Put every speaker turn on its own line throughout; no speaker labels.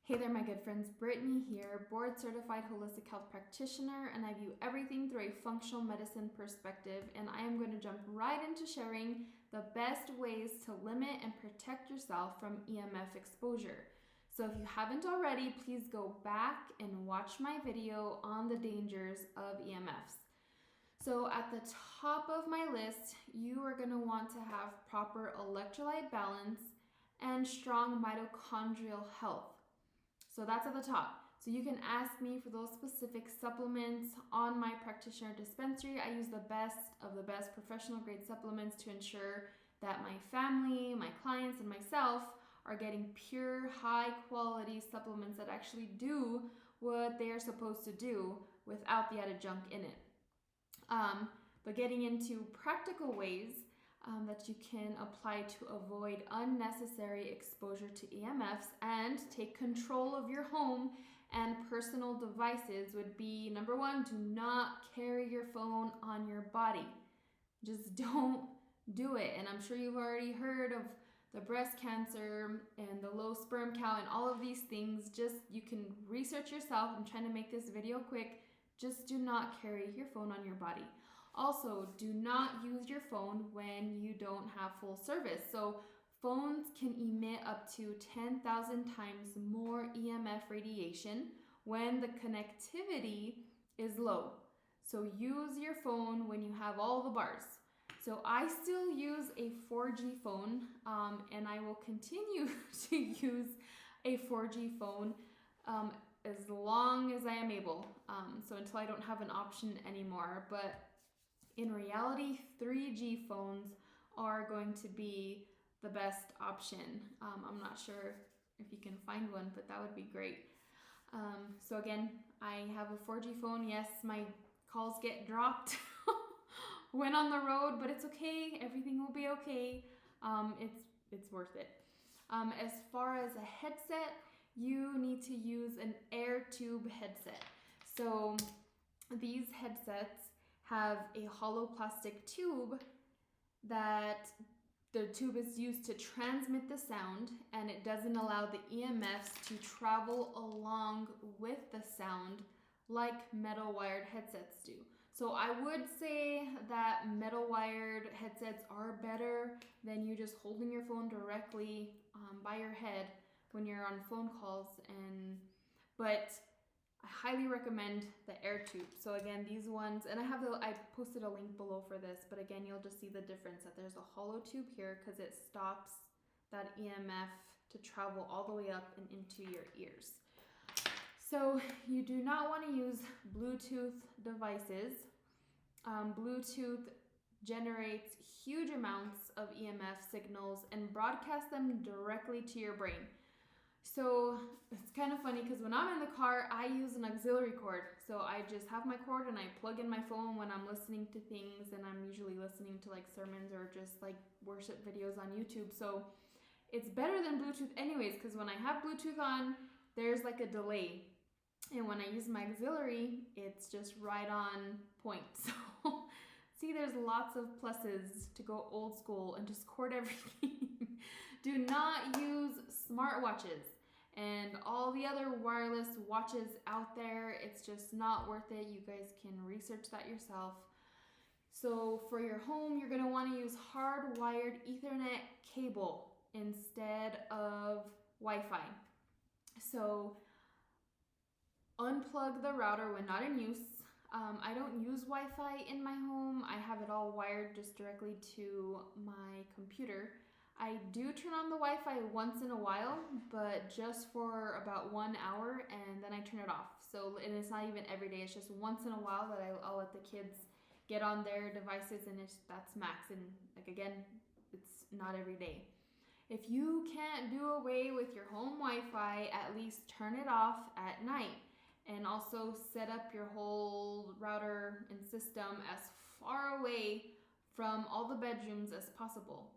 Hey there, my good friends. Brittany here, board certified holistic health practitioner, and I view everything through a functional medicine perspective. And I am going to jump right into sharing the best ways to limit and protect yourself from EMF exposure. So if you haven't already, please go back and watch my video on the dangers of EMFs. So at the top of my list, you are going to want to have proper electrolyte balance and strong mitochondrial health. So that's at the top. So you can ask me for those specific supplements on my practitioner dispensary. I use the best of the best professional grade supplements to ensure that my family, my clients, and myself are getting pure, high quality supplements that actually do what they are supposed to do without the added junk in it. But getting into practical ways that you can apply to avoid unnecessary exposure to EMFs and take control of your home and personal devices would be, number one, do not carry your phone on your body. Just don't do it. And I'm sure you've already heard of the breast cancer and the low sperm count and all of these things. Just, you can research yourself. I'm trying to make this video quick. Just do not carry your phone on your body. Also, do not use your phone when you don't have full service. So phones can emit up to 10,000 times more EMF radiation when the connectivity is low. So use your phone when you have all the bars. So I still use a 4G phone, and I will continue to use a 4G phone as long as I am able. So until I don't have an option anymore. But in reality, 3G phones are going to be the best option. I'm not sure if you can find one, but that would be great. So again, I have a 4G phone. Yes, my calls get dropped when on the road, but it's okay. Everything will be okay. It's worth it. As far as a headset, you need to use an air tube headset. So these headsets have a hollow plastic tube that the tube is used to transmit the sound, and it doesn't allow the EMFs to travel along with the sound like metal wired headsets do. So I would say that metal wired headsets are better than you just holding your phone directly by your head when you're on phone calls, but I highly recommend the air tube. So again, these ones, and I posted a link below for this, but again, you'll just see the difference that there's a hollow tube here because it stops that EMF to travel all the way up and into your ears. So you do not want to use Bluetooth devices. Bluetooth generates huge amounts of EMF signals and broadcasts them directly to your brain. So it's kind of funny because when I'm in the car, I use an auxiliary cord. So I just have my cord and I plug in my phone when I'm listening to things, and I'm usually listening to like sermons or just like worship videos on YouTube. So it's better than Bluetooth anyways, because when I have Bluetooth on, there's like a delay. And when I use my auxiliary, it's just right on point. So see, there's lots of pluses to go old school and just cord everything. Do not use smartwatches and all the other wireless watches out there. It's just not worth it. You guys can research that yourself. So for your home, you're going to want to use hardwired Ethernet cable instead of Wi-Fi. So unplug the router when not in use. I don't use Wi-Fi in my home. I have it all wired just directly to my computer. I do turn on the Wi-Fi once in a while, but just for about 1 hour, and then I turn it off. So, and it's not even every day. It's just once in a while that I'll let the kids get on their devices, and that's max. And like again, it's not every day. If you can't do away with your home Wi-Fi, at least turn it off at night. And also set up your whole router and system as far away from all the bedrooms as possible.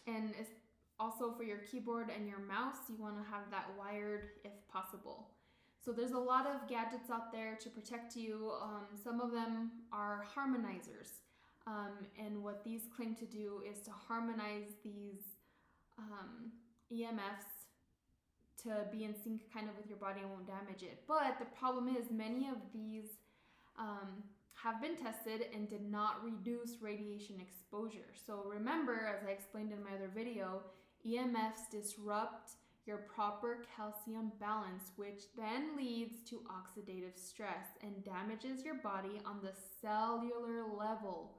And it's also for your keyboard and your mouse, you want to have that wired if possible. So there's a lot of gadgets out there to protect you. Some of them are harmonizers. And what these claim to do is to harmonize these EMFs to be in sync kind of with your body and won't damage it. But the problem is many of these have been tested and did not reduce radiation exposure. So remember, as I explained in my other video, EMFs disrupt your proper calcium balance, which then leads to oxidative stress and damages your body on the cellular level.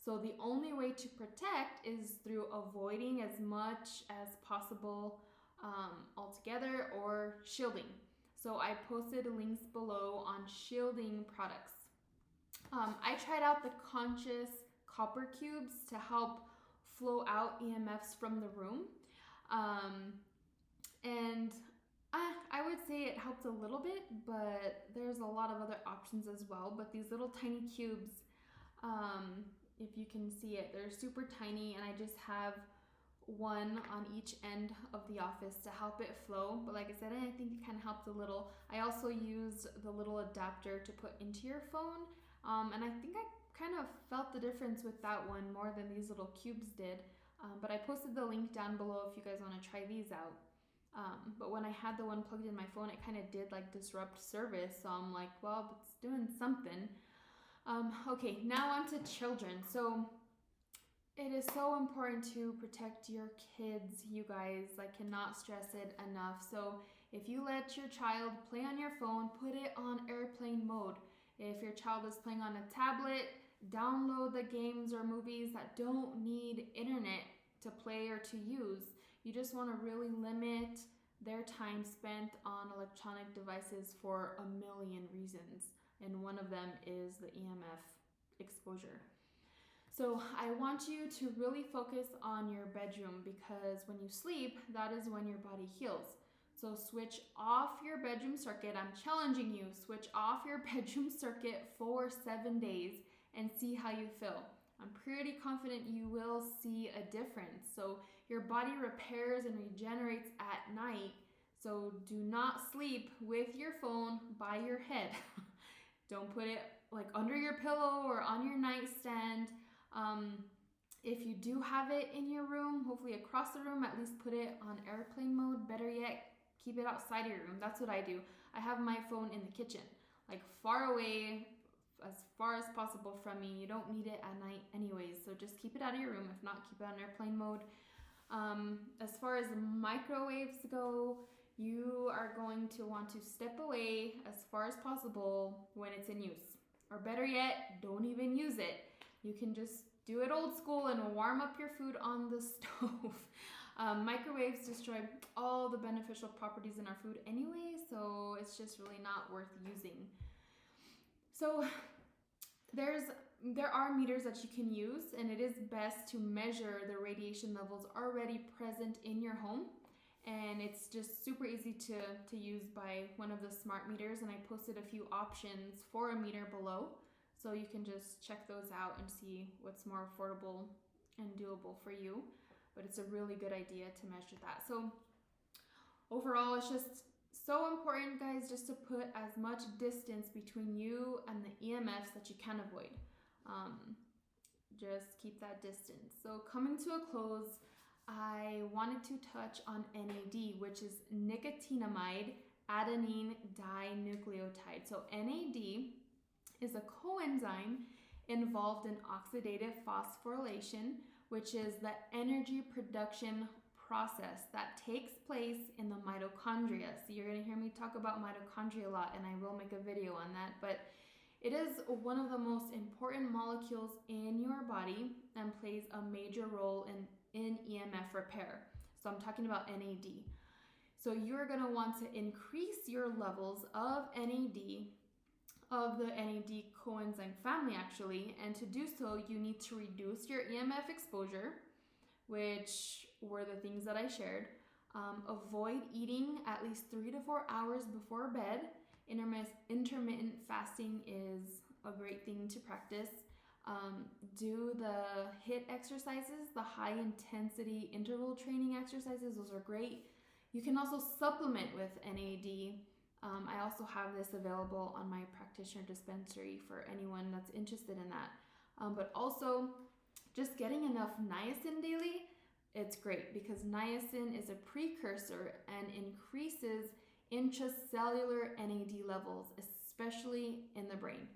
So the only way to protect is through avoiding as much as possible altogether, or shielding. So I posted links below on shielding products. I tried out the conscious copper cubes to help flow out EMFs from the room. And I would say it helped a little bit, but there's a lot of other options as well. But these little tiny cubes, if you can see it, they're super tiny, and I just have one on each end of the office to help it flow. But like I said, I think it kind of helped a little. I also used the little adapter to put into your phone, and I think I kind of felt the difference with that one more than these little cubes did. But I posted the link down below if you guys want to try these out. But when I had the one plugged in my phone, it kind of did like disrupt service. So I'm like, well, it's doing something. Okay, now on to children. So it is so important to protect your kids, you guys. I cannot stress it enough. So if you let your child play on your phone, put it on airplane mode. If your child is playing on a tablet, download the games or movies that don't need internet to play or to use. You just want to really limit their time spent on electronic devices for a million reasons. And one of them is the EMF exposure. So I want you to really focus on your bedroom, because when you sleep, that is when your body heals. So switch off your bedroom circuit. I'm challenging you. Switch off your bedroom circuit for 7 days and see how you feel. I'm pretty confident you will see a difference. So your body repairs and regenerates at night. So do not sleep with your phone by your head. Don't put it like under your pillow or on your nightstand. If you do have it in your room, hopefully across the room, at least put it on airplane mode. Better yet, keep it outside of your room. That's what I do. I have my phone in the kitchen, like far away, as far as possible from me. You don't need it at night anyways, so just keep it out of your room. If not, keep it on airplane mode. As far as microwaves go, you are going to want to step away as far as possible when it's in use. Or better yet, don't even use it. You can just do it old school and warm up your food on the stove. Microwaves destroy all the beneficial properties in our food anyway, so it's just really not worth using. So there are meters that you can use, and it is best to measure the radiation levels already present in your home. And it's just super easy to use by one of the smart meters, and I posted a few options for a meter below. So you can just check those out and see what's more affordable and doable for you. But it's a really good idea to measure that. So overall, it's just so important, guys, just to put as much distance between you and the EMFs that you can avoid. Just keep that distance. So coming to a close, I wanted to touch on NAD, which is nicotinamide adenine dinucleotide. So NAD is a coenzyme involved in oxidative phosphorylation, which is the energy production process that takes place in the mitochondria. So you're going to hear me talk about mitochondria a lot, and I will make a video on that. But it is one of the most important molecules in your body and plays a major role in EMF repair. So I'm talking about NAD. So you're going to want to increase your levels of NAD, of the NAD coenzyme family actually, and to do so you need to reduce your EMF exposure, which were the things that I shared. Avoid eating at least 3 to 4 hours before bed. Intermittent fasting is a great thing to practice. Do the HIIT exercises, the high intensity interval training exercises. Those are great. You can also supplement with NAD. I also have this available on my practitioner dispensary for anyone that's interested in that. But also just getting enough niacin daily it's great because niacin is a precursor and increases intracellular NAD levels, especially in the brain.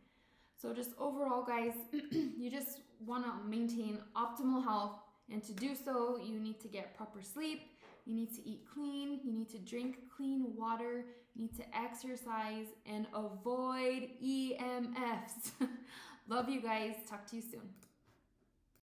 So just overall, guys, you just want to maintain optimal health, and to do so, you need to get proper sleep, you need to eat clean, you need to drink clean water, you need to exercise, and avoid EMFs. Love you guys. Talk to you soon.